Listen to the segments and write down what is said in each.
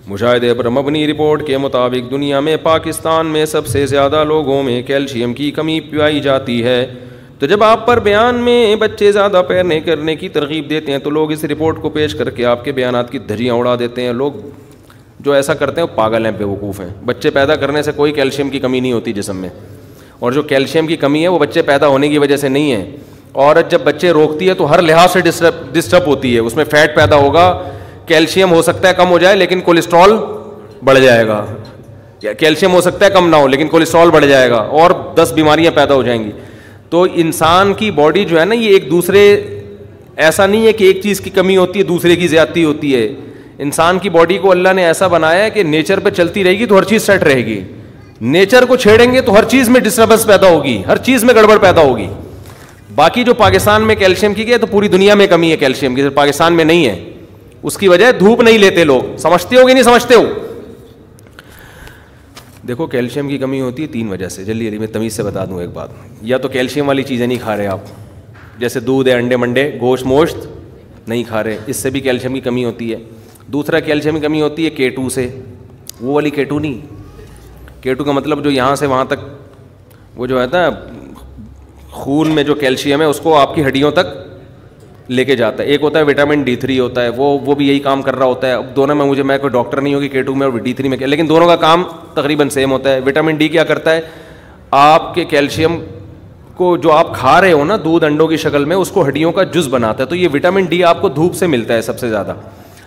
مشاہدے پر مبنی رپورٹ کے مطابق دنیا میں پاکستان میں سب سے زیادہ لوگوں میں کیلشیم کی کمی پائی جاتی ہے. تو جب آپ پر بیان میں بچے زیادہ پیدا کرنے کی ترغیب دیتے ہیں تو لوگ اس رپورٹ کو پیش کر کے آپ کے بیانات کی دھجیاں اڑا دیتے ہیں. لوگ جو ایسا کرتے ہیں وہ پاگل ہیں, بیوقوف ہیں. بچے پیدا کرنے سے کوئی کیلشیم کی کمی نہیں ہوتی جسم میں, اور جو کیلشیم کی کمی ہے وہ بچے پیدا ہونے کی وجہ سے نہیں ہے. عورت جب بچے روکتی ہے تو ہر لحاظ سے ڈسٹرب ہوتی ہے, اس میں فیٹ پیدا ہوگا, کیلشیم ہو سکتا ہے کم ہو جائے لیکن کولیسٹرول بڑھ جائے گا, کیلشیم ہو سکتا ہے کم نہ ہو لیکن کولیسٹرول بڑھ جائے گا اور 10 بیماریاں پیدا ہو جائیں گی. تو انسان کی باڈی جو ہے نا, یہ ایک دوسرے, ایسا نہیں ہے کہ ایک چیز کی کمی ہوتی ہے دوسرے کی زیادتی ہوتی ہے. انسان کی باڈی کو اللہ نے ایسا بنایا ہے کہ نیچر پہ چلتی رہے گی تو ہر چیز سیٹ رہے گی, نیچر کو چھیڑیں گے تو ہر چیز میں ڈسٹربنس پیدا ہوگی, ہر چیز میں گڑبڑ پیدا ہوگی. باقی جو پاکستان میں کیلشیم کی ہے تو پوری دنیا میں کمی ہے کیلشیم کی, صرف پاکستان میں نہیں ہے. اس کی وجہ دھوپ نہیں لیتے لوگ. سمجھتے ہو کہ نہیں سمجھتے ہو؟ دیکھو کیلشیم کی کمی ہوتی ہے 3 وجہ سے. جلدی میں تمیز سے بتا دوں ایک بات. یا تو کیلشیم والی چیزیں نہیں کھا رہے آپ, جیسے دودھ ہے, انڈے منڈے, گوشت موشت نہیں کھا رہے, اس سے بھی کیلشیم کی کمی ہوتی ہے. دوسرا کیلشیم کی کمی ہوتی ہے K2 سے. وہ والی K2 نہیں, K2 کا مطلب جو یہاں سے وہاں تک وہ جو ہے نا خون میں جو کیلشیم ہے اس کو آپ کی ہڈیوں تک لے کے جاتا ہے. ایک ہوتا ہے وٹامن D3 ہوتا ہے, وہ بھی یہی کام کر رہا ہوتا ہے. اب دونوں میں میں کوئی ڈاکٹر نہیں ہوگی K2 میں اور D3 میں, لیکن دونوں کا کام تقریباً سیم ہوتا ہے. وٹامن D کیا کرتا ہے, آپ کے کیلشیم کو جو آپ کھا رہے ہو نا دودھ انڈوں کی شکل میں, اس کو ہڈیوں کا جز بناتا ہے. تو یہ وٹامن D آپ کو دھوپ سے ملتا ہے سب سے زیادہ,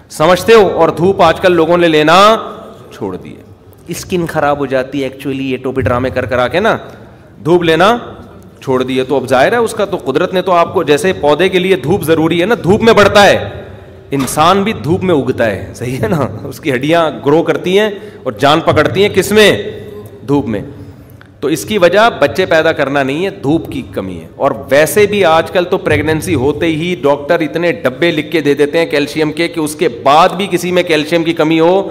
سمجھتے ہو؟ اور دھوپ آج کل لوگوں نے لینا چھوڑ دی ہے. اسکن خراب ہو جاتی ہے ایکچولی, یہ ٹوپی ڈرامے کر کے نا دھوپ لینا چھوڑ دی ہے. تو اب ظاہر ہے اس کا تو قدرت نے تو آپ کو, جیسے پودے کے لیے دھوپ ضروری ہے نا, دھوپ میں بڑھتا ہے, انسان بھی دھوپ میں اگتا ہے, صحیح ہے نا. اس کی ہڈیاں گرو کرتی ہیں اور جان پکڑتی ہیں کس میں؟ دھوپ میں. تو اس کی وجہ بچے پیدا کرنا نہیں ہے, دھوپ کی کمی ہے. اور ویسے بھی آج کل تو پریگننسی ہوتے ہی ڈاکٹر اتنے ڈبے لکھ کے دے دیتے ہیں کیلشیم کے کہ اس کے بعد بھی کسی میں کیلشیم کی کمی ہو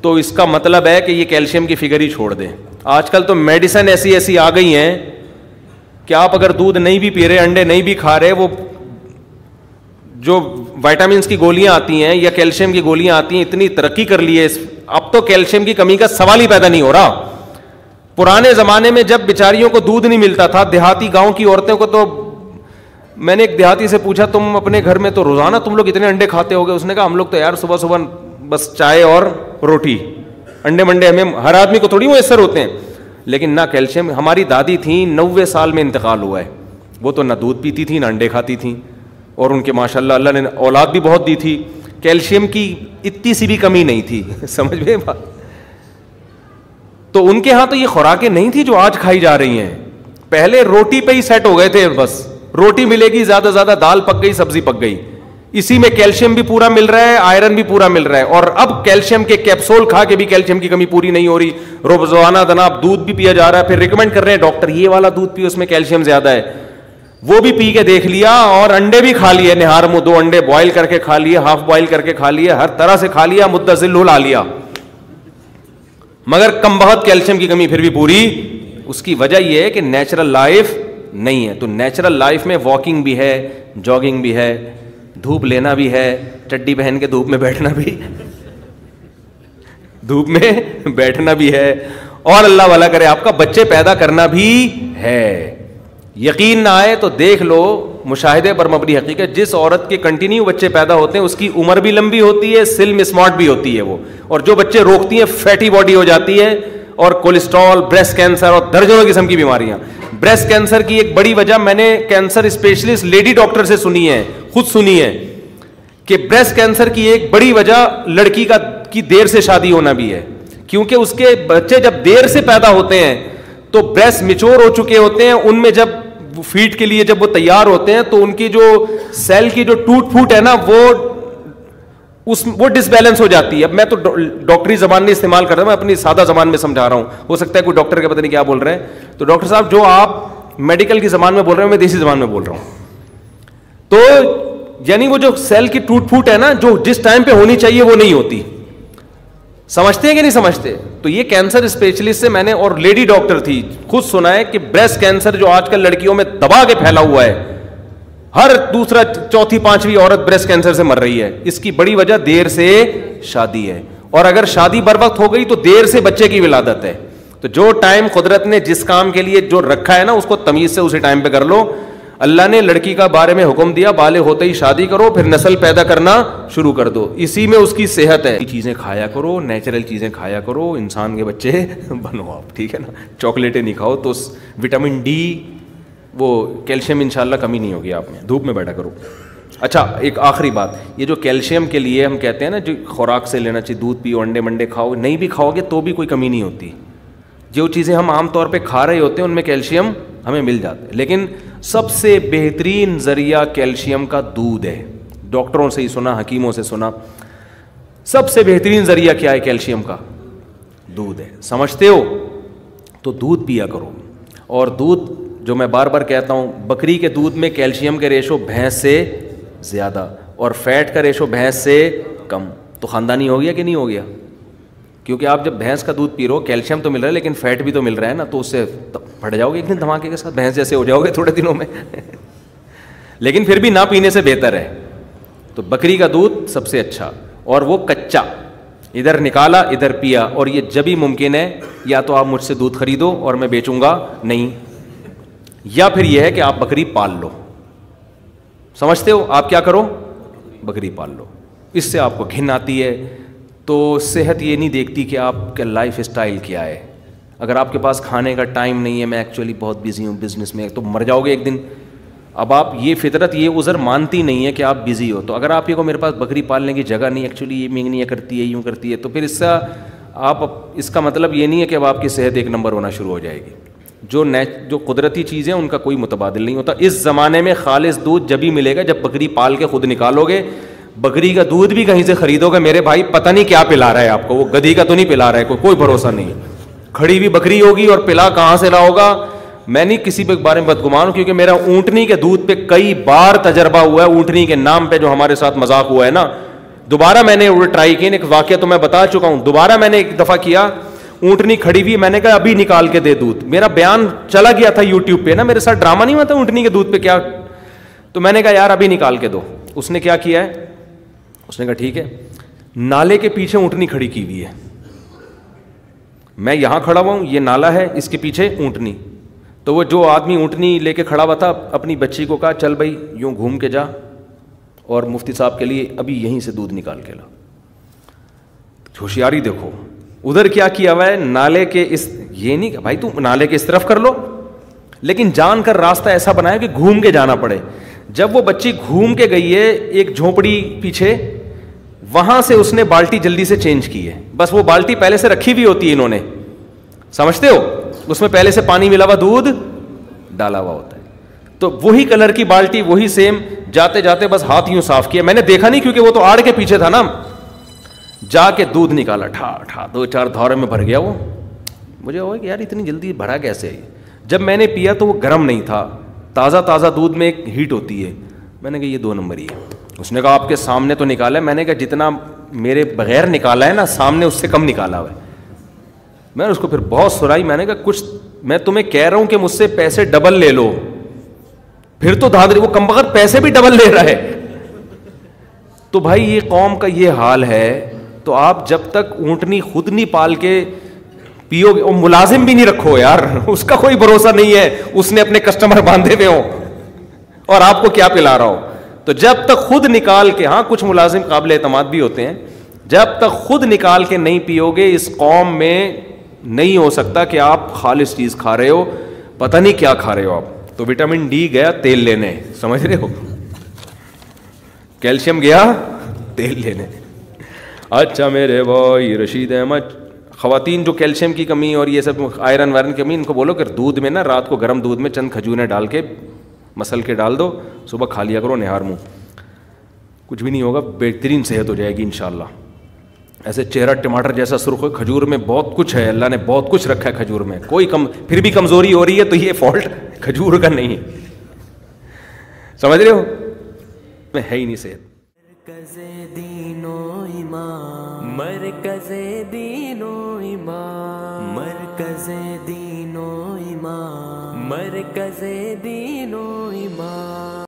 تو اس کا مطلب ہے کہ یہ کیلشیم کی فگر ہی چھوڑ دیں. آج کل تو میڈیسن ایسی آ گئی ہیں کہ آپ اگر دودھ نہیں بھی پی رہے, انڈے نہیں بھی کھا رہے, وہ جو وائٹامنس کی گولیاں آتی ہیں یا کیلشیم کی گولیاں آتی ہیں, اتنی ترقی کر لی ہے اب تو کیلشیم کی کمی کا سوال ہی پیدا نہیں ہو رہا. پرانے زمانے میں جب بیچاریوں کو دودھ نہیں ملتا تھا, دیہاتی گاؤں کی عورتوں کو, تو میں نے ایک دیہاتی سے پوچھا تم اپنے گھر میں تو روزانہ تم لوگ اتنے انڈے کھاتے ہوگے؟ اس نے کہا ہم لوگ تو یار صبح بس چائے اور روٹی, انڈے منڈے ہمیں ہر آدمی کو تھوڑی میسر ہوتے ہیں. لیکن نہ کیلشیم, ہماری دادی تھیں 90 سال میں انتقال ہوا ہے, وہ تو نہ دودھ پیتی تھی نہ انڈے کھاتی تھیں, اور ان کے ماشاءاللہ اللہ نے اولاد بھی بہت دی تھی, کیلشیم کی اتنی سی بھی کمی نہیں تھی. سمجھ میں بات؟ تو ان کے ہاں تو یہ خوراکیں نہیں تھی جو آج کھائی جا رہی ہیں. پہلے روٹی پہ ہی سیٹ ہو گئے تھے, بس روٹی ملے گی, زیادہ سے زیادہ دال پک گئی, سبزی پک گئی, اسی میں کیلشیم بھی پورا مل رہا ہے, آئرن بھی پورا مل رہا ہے. اور اب کیلشیم کے کیپسول کھا کے بھی کیلشیم کی کمی پوری نہیں ہو رہی. روزانہ جناب دودھ بھی پیا جا رہا ہے, پھر ریکمینڈ کر رہے ہیں ڈاکٹر یہ والا دودھ پیو, اس میں کیلشیم زیادہ ہے. وہ بھی پی کے دیکھ لیا, اور انڈے بھی کھا لیے, نہار منہ 2 انڈے بوائل کر کے کھا لیے, ہاف بوائل کر کے کھا لیے, ہر طرح سے کھا لیا, مدذل لا لیا, مگر کم بہت کیلشیم کی کمی پھر بھی پوری. اس کی وجہ یہ ہے کہ نیچرل لائف نہیں ہے. تو نیچرل لائف میں واکنگ بھی ہے, جاگنگ بھی ہے, دھوپ لینا بھی ہے, چڈی پہن کے دھوپ میں بیٹھنا بھی, دھوپ میں بیٹھنا بھی ہے, اور اللہ والا کرے آپ کا بچے پیدا کرنا بھی ہے. یقین نہ آئے تو دیکھ لو, مشاہدے پر مبنی حقیقت, جس عورت کے کنٹینیو بچے پیدا ہوتے ہیں اس کی عمر بھی لمبی ہوتی ہے, سلم اسمارٹ بھی ہوتی ہے وہ. اور جو بچے روکتی ہیں فیٹی باڈی ہو جاتی ہے, اور کولیسٹرول, بریسٹ کینسر اور درجنوں قسم کی بیماریاں. بریسٹ کینسر کی ایک بڑی وجہ میں نے کینسر اسپیشلسٹ لیڈی ڈاکٹر سے سنی ہے, خود سنی ہے, کہ بریسٹ کینسر کی ایک بڑی وجہ لڑکی کی دیر سے شادی ہونا بھی ہے. کیونکہ اس کے بچے جب دیر سے پیدا ہوتے ہیں تو بریسٹ میچور ہو چکے ہوتے ہیں, ان میں جب فیڈ کے لیے جب وہ تیار ہوتے ہیں تو ان کی جو سیل کی جو ٹوٹ پھوٹ ہے نا وہ ڈس بیلنس ہو جاتی ہے. اب میں تو ڈاکٹری زبان نہیں استعمال کر رہا ہوں, میں اپنی سادہ زبان میں سمجھا رہا ہوں, ہو سکتا ہے کوئی ڈاکٹر کے پتہ نہیں کیا بول رہے ہیں. تو ڈاکٹر صاحب جو آپ میڈیکل کی زبان میں بول رہے ہیں میں دیسی زبان میں بول رہا ہوں. تو یعنی وہ جو سیل کی ٹوٹ پھوٹ ہے نا, جو جس ٹائم پہ ہونی چاہیے وہ نہیں ہوتی. سمجھتے ہیں کہ نہیں سمجھتے؟ تو یہ کینسر اسپیشلسٹ سے میں نے, اور لیڈی ڈاکٹر تھی, خود سنا ہے کہ بریسٹ کینسر جو آج کل لڑکیوں میں دبا کے پھیلا ہوا ہے, ہر دوسرا چوتھی پانچویں عورت بریسٹ کینسر سے مر رہی ہے. اس کی بڑی وجہ دیر سے شادی ہے. اور اگر شادی بر وقت ہو گئی تو دیر سے بچے کی ولادت ہے. تو جو ٹائم قدرت نے جس کام کے لیے جو رکھا ہے نا اس کو تمیز سے اسی ٹائم پہ کر لو. اللہ نے لڑکی کا بارے میں حکم دیا بالغ ہوتے ہی شادی کرو, پھر نسل پیدا کرنا شروع کر دو, اسی میں اس کی صحت ہے. چیزیں کھایا کرو, نیچرل چیزیں کھایا کرو, انسان کے بچے بنو آپ, ٹھیک ہے نا. چاکلیٹیں نہیں کھاؤ تو وٹامن ڈی وہ کیلشیم انشاءاللہ کمی نہیں ہوگی آپ میں. دھوپ میں بیٹھا کرو. اچھا ایک آخری بات, یہ جو کیلشیم کے لیے ہم کہتے ہیں نا جو خوراک سے لینا چاہیے, دودھ پیو, انڈے منڈے کھاؤ, نہیں بھی کھاؤ گے تو بھی کوئی کمی نہیں ہوتی. جو چیزیں ہم عام طور پہ کھا رہے ہوتے ہیں ان میں کیلشیم ہمیں مل جاتا ہے, لیکن سب سے بہترین ذریعہ کیلشیم کا دودھ ہے. ڈاکٹروں سے ہی سنا, حکیموں سے سنا, سب سے بہترین ذریعہ کیا ہے کیلشیم کا؟ دودھ ہے. سمجھتے ہو تو دودھ پیا کرو. اور دودھ جو میں بار بار کہتا ہوں, بکری کے دودھ میں کیلشیم کے ریشو بھینس سے زیادہ اور فیٹ کا ریشو بھینس سے کم. تو خاندانی ہو گیا کہ نہیں ہو گیا؟ کیونکہ آپ جب بھینس کا دودھ پی رہے ہو کیلشیم تو مل رہا ہے لیکن فیٹ بھی تو مل رہا ہے نا, تو اس سے پھٹ جاؤ گے ایک دن دھماکے کے ساتھ, بھینس جیسے ہو جاؤ گے تھوڑے دنوں میں. لیکن پھر بھی نہ پینے سے بہتر ہے. تو بکری کا دودھ سب سے اچھا, اور وہ کچا, ادھر نکالا ادھر پیا. اور یہ جب ہی ممکن ہے یا تو آپ مجھ سے دودھ خریدو اور میں بیچوں گا نہیں, یا پھر یہ ہے کہ آپ بکری پال لو. سمجھتے ہو؟ آپ کیا کرو, بکری پال لو. اس سے آپ کو گھن آتی ہے. تو صحت یہ نہیں دیکھتی کہ آپ کا لائف اسٹائل کیا ہے. اگر آپ کے پاس کھانے کا ٹائم نہیں ہے, میں ایکچولی بہت بزی ہوں بزنس میں, تو مر جاؤ گے ایک دن. اب آپ یہ فطرت یہ عذر مانتی نہیں ہے کہ آپ بزی ہو. تو اگر آپ یہ کو میرے پاس بکری پالنے کی جگہ نہیں, ایکچولی یہ مینگنیاں کرتی ہے, یوں کرتی ہے, تو پھر اس کا مطلب یہ نہیں ہے کہ اب آپ کی صحت ایک نمبر ہونا شروع ہو جائے گی. جو قدرتی چیزیں ان کا کوئی متبادل نہیں ہوتا. اس زمانے میں خالص دودھ جب ہی ملے گا جب بکری پال کے خود نکالو گے. بکری کا دودھ بھی کہیں سے خریدو گے میرے بھائی, پتہ نہیں کیا پلا رہا ہے آپ کو, وہ گدھی کا تو نہیں پلا رہا ہے, کوئی بھروسہ نہیں. کھڑی ہوئی بکری ہوگی اور پلا کہاں سے رہا ہوگا. میں نہیں کسی کے بارے میں بدگمان ہوں, کیونکہ میرا اونٹنی کے دودھ پہ کئی بار تجربہ ہوا ہے. اونٹنی کے نام پہ جو ہمارے ساتھ مذاق ہوا ہے نا, دوبارہ میں نے ٹرائی کی. ایک واقعہ تو میں بتا چکا ہوں, دوبارہ میں نے ایک دفعہ کیا. اونٹنی کھڑی ہوئی, میں نے کہا ابھی نکال کے دے دودھ. میرا بیان چلا گیا تھا یوٹیوب پہ نا, میرے ساتھ ڈرامہ نہیں ہوا تھا اونٹنی کے دودھ پہ کیا. تو میں نے کہا یار ابھی نکال کے دو. اس نے کیا کیا ہے, اس نے کہا ٹھیک ہے. نالے کے پیچھے اونٹنی کھڑی کی ہوئی ہے, میں یہاں کھڑا ہوا ہوں, یہ نالا ہے, اس کے پیچھے اونٹنی. تو وہ جو آدمی اونٹنی لے کے کھڑا ہوا تھا اپنی بچی کو کہا چل بھائی یوں گھوم کے جا اور مفتی صاحب کے لیے ابھی یہیں سے دودھ نکال کے لا. ہوشیاری دیکھو, ادھر کیا کیا ہوا ہے, نالے کے اس, یہ نہیں کہ بھائی تم نالے کے اس طرف کر لو, لیکن جان کر راستہ ایسا بنایا کہ گھوم کے جانا پڑے. جب وہ بچی گھوم کے گئی ہے ایک جھونپڑی پیچھے, وہاں سے اس نے بالٹی جلدی سے چینج کی ہے. بس وہ بالٹی پہلے سے رکھی ہوئی ہوتی ہے انہوں نے, سمجھتے ہو, اس میں پہلے سے پانی ملا ہوا دودھ ڈالا ہوا ہوتا ہے. تو وہی کلر کی بالٹی, وہی سیم, جاتے جاتے بس ہاتھ یوں صاف کیا. میں نے دیکھا نہیں کیونکہ وہ تو آڑ کے پیچھے تھا نا, جا کے دودھ نکالا, ٹھا ٹھا 2-4 دھورے میں بھر گیا. وہ مجھے ہوا کہ یار اتنی جلدی بھرا کیسے. جب میں نے پیا تو وہ گرم نہیں تھا, تازہ دودھ میں ایک ہیٹ ہوتی ہے. میں نے کہا یہ 2 نمبر ہی ہے. اس نے کہا آپ کے سامنے تو نکالا ہے. میں نے کہا جتنا میرے بغیر نکالا ہے نا, سامنے اس سے کم نکالا ہوا ہے. میں نے اس کو پھر بہت سرائی. میں نے کہا کچھ میں تمہیں کہہ رہا ہوں کہ مجھ سے پیسے ڈبل لے لو, پھر تو دھاندلی. وہ کم بخت پیسے بھی ڈبل لے رہا ہے. تو بھائی یہ قوم کا یہ حال ہے. تو آپ جب تک اونٹنی خود نہیں پال کے پیو گے, اور ملازم بھی نہیں رکھو یار, اس کا کوئی بھروسہ نہیں ہے, اس نے اپنے کسٹمر باندھے ہوئے ہوں اور آپ کو کیا پلا رہا ہو. تو جب تک خود نکال کے, ہاں کچھ ملازم قابل اعتماد بھی ہوتے ہیں, جب تک خود نکال کے نہیں پیو گے اس قوم میں نہیں ہو سکتا کہ آپ خالص چیز کھا رہے ہو. پتہ نہیں کیا کھا رہے ہو آپ. تو وٹامن ڈی گیا تیل لینے, سمجھ رہے ہو, کیلشیم گیا تیل لینے. اچھا میرے بھائی رشید احمد, خواتین جو کیلشیم کی کمی اور یہ سب آئرن وائرن کی کمی, ان کو بولو کہ دودھ میں نا رات کو گرم دودھ میں چند کھجوریں ڈال کے مسل کے ڈال دو, صبح کھا لیا کرو نہار منہ, کچھ بھی نہیں ہوگا, بہترین صحت ہو جائے گی انشاءاللہ. ایسے چہرہ ٹماٹر جیسا سرخ ہو. کھجور میں بہت کچھ ہے, اللہ نے بہت کچھ رکھا ہے کھجور میں. کوئی پھر بھی کمزوری ہو رہی ہے تو یہ فالٹ کھجور کا نہیں, سمجھ رہے ہو, میں ہے ہی نہیں صحت. مرکز دین و ایمان, مرکز دین و ایمان, مرکز دین و ایمان, مرکز دین و ایمان.